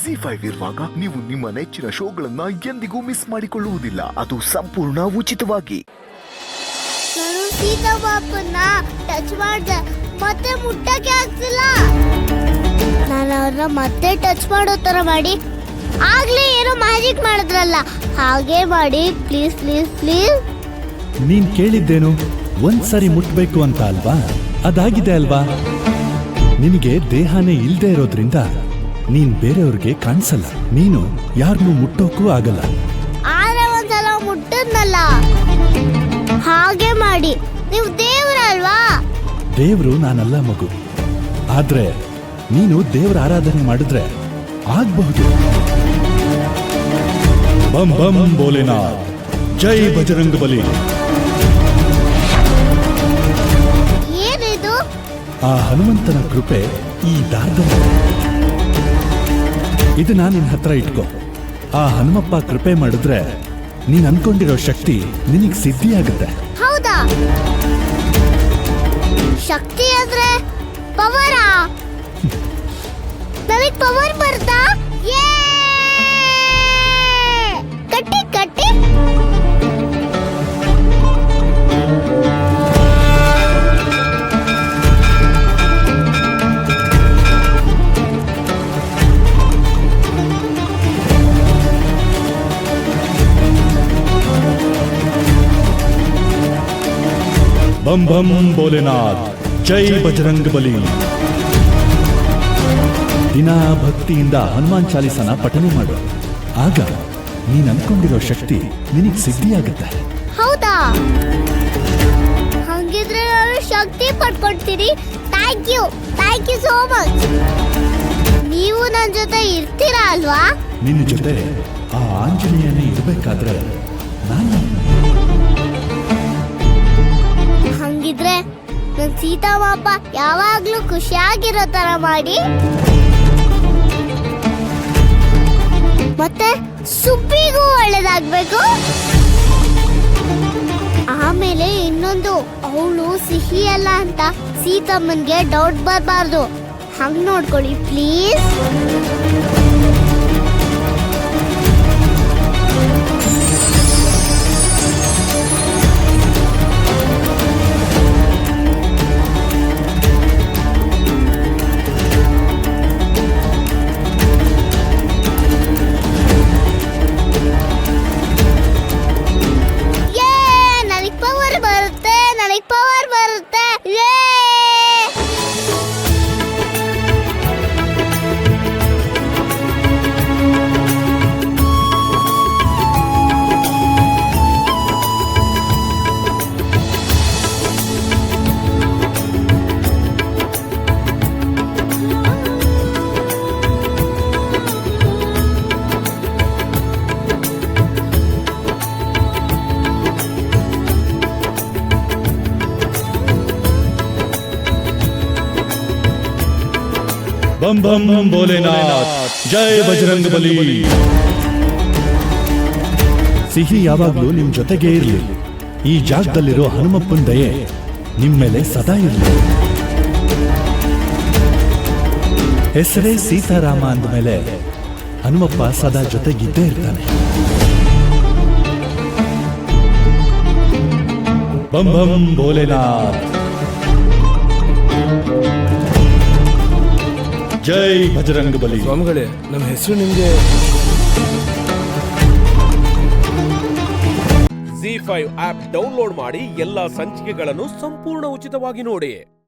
ZEE5 ಇರುವಾಗ ನೀವು ನಿಮ್ಮ ನೆಚ್ಚಿನ ಶೋಗಳನ್ನ ಎಂದಿಗೂ ಮಿಸ್ ಮಾಡಿಕೊಳ್ಳುವುದಿಲ್ಲ. ಅದು ಸಂಪೂರ್ಣ ಉಚಿತವಾಗಿ. ನಾನು ಸೀತಾ ಪಾಪನ್ನ ಟಚ್ ಮಾಡಿದೆ, ಮತ್ತೆ ಮುಟ್ಟಕ್ಕೆ ಆಗ್ತಿಲ್ಲ. ನಾನು ಅವ್ರನ್ನ ಮತ್ತೆ ಟಚ್ ಮಾಡೋ ತರ ಮಾಡಿ, ಆಗ್ಲೇ ಏನೋ ಮ್ಯಾಜಿಕ್ ಮಾಡಿದ್ರಲ್ಲ, ಹಾಗೆ ಮಾಡಿ ಪ್ಲೀಸ್ ಪ್ಲೀಸ್ ಪ್ಲೀಸ್. ನೀನ್ ಕೇಳಿದ್ದೇನು? ಒಂದ್ಸರಿ ಮುಟ್ಬೇಕು ಅಂತ ಅಲ್ವಾ? ಅದಾಗಿದೆ ಅಲ್ವಾ? ನಿನಗೆ ದೇಹನೇ ಇಲ್ದೇ ಇರೋದ್ರಿಂದ ನೀನ್ ಬೇರೆಯವ್ರಿಗೆ ಕಾಣಿಸಲ್ಲ. ನೀನು ಯಾರನ್ನೂ ಮುಟ್ಟೋಕ್ಕೂ ಆಗಲ್ಲ. ಆದ್ರೆ ಒಂದ್ಸಲ ಮುಟ್ಟದ್ನಲ್ಲ, ಹಾಗೆ ಮಾಡಿ. ನೀವು ದೇವ್ರಲ್ವಾ? ದೇವ್ರು ನಾನಲ್ಲ ಮಗು. ಆದ್ರೆ ನೀನು ದೇವರ ಆರಾಧನೆ ಮಾಡಿದ್ರೆ ಆಗ್ಬಹುದು. ಬಂ ಬಂ ಭೋಲೆನಾಥ್, ಜೈ ಬಜರಂಗ ಬಲಿ. ಏನಿದು? ಆ ಹನುಮಂತನ ಕೃಪೆ ಈ ದಾರದಲ್ಲಿ. ಇದನ್ನ ನಿನ್ ಹತ್ರ ಇಟ್ಕೋ. ಆ ಹನುಮಪ್ಪ ಕೃಪೆ ಮಾಡಿದ್ರೆ ನೀನ್ ಅನ್ಕೊಂಡಿರೋ ಶಕ್ತಿ ನಿನಗ್ ಸಿದ್ಧಿಯಾಗುತ್ತೆ. ಹೌದಾ? ಶಕ್ತಿ ಅಂದ್ರೆ ಪವರಾ? ನನಗ್ ಪವರ್ ಬರ್ತಾ? ಕಟ್ಟಿ ಕಟ್ಟಿ. ಬಂ ಬಂ ಭೋಲೆನಾಥ್, ಜೈ ಬಜರಂಗ ಬಲಿ. ದಿನಾ ಭಕ್ತಿಯಿಂದ ಹನುಮಾನ್ ಚಾಲಿಸನ ಪಠನೆ ಮಾಡು. ಆಗ ನೀನ್ ಅನ್ಕೊಂಡಿರೋ ಶಕ್ತಿ ನಿನಗ್ ಸಿದ್ಧಿಯಾಗುತ್ತೆ. ಹೌದಾ? ಹಂಗಿದ್ರೆ ನಾನು ಶಕ್ತಿ ಪಡ್ಕೊಳ್ತೀನಿ. Thank you so much. ನೀವು ನನ್ನ ಜೊತೆ ಇರ್ತೀರಾ ಅಲ್ವಾ? ನಿನ್ನ ಜೊತೆ ಆ ಆಂಜನೇಯನೇ ಇರ್ಬೇಕಾದ್ರೆ ನಾನು. ಹಂಗಿದ್ರೆ ನನ್ ಸೀತಾಮಾಪ ಯಾವಾಗ್ಲೂ ಖುಷಿಯಾಗಿರೋ ತರ ಮಾಡಿ, ಮತ್ತೆ ಸುಬ್ಬಿಗೂ ಒಳ್ಳೇದಾಗ್ಬೇಕು. ಆಮೇಲೆ ಇನ್ನೊಂದು, ಅವಳು ಸಿಹಿ ಅಲ್ಲ ಅಂತ ಸೀತಮ್ಮನ್ಗೆ ಡೌಟ್ ಬರಬಾರ್ದು. ಹಂಗ್ ನೋಡ್ಕೊಳ್ಳಿ ಪ್ಲೀಸ್. ಪವರ್ ಬರುತ್ತೆ. ಬಂ ಬಂ ಭೋಲೆನಾಥ್, ಜೈ ಬಜರಂಗ ಬಲಿ. ಸಿಹಿ ಯಾವಾಗ್ಲೂ ನಿಮ್ ಜೊತೆಗೆ ಇರಲಿ. ಈ ಜಾಗದಲ್ಲಿರೋ ಹನುಮಪ್ಪನ ದಯೆ ನಿಮ್ ಮೇಲೆ ಸದಾ ಇರಲಿ. ಹೆಸರೇ ಸೀತಾರಾಮ ಅಂದಮೇಲೆ ಹನುಮಪ್ಪ ಸದಾ ಜೊತೆಗಿದ್ದೇ ಇರ್ತಾನೆ. ಬಂ ಬಂ ಭೋಲೆನಾಥ್, ಜೈ ಬಜರಂಗ ಬಲಿ. ಸ್ವಾಮಿಗಳೇ, ನಮ್ಮ ಹೆಸರು ನಿಮ್ಗೆ. ZEE5 ಆಪ್ ಡೌನ್ಲೋಡ್ ಮಾಡಿ ಎಲ್ಲಾ ಸಂಚಿಕೆಗಳನ್ನು ಸಂಪೂರ್ಣ ಉಚಿತವಾಗಿ ನೋಡಿ.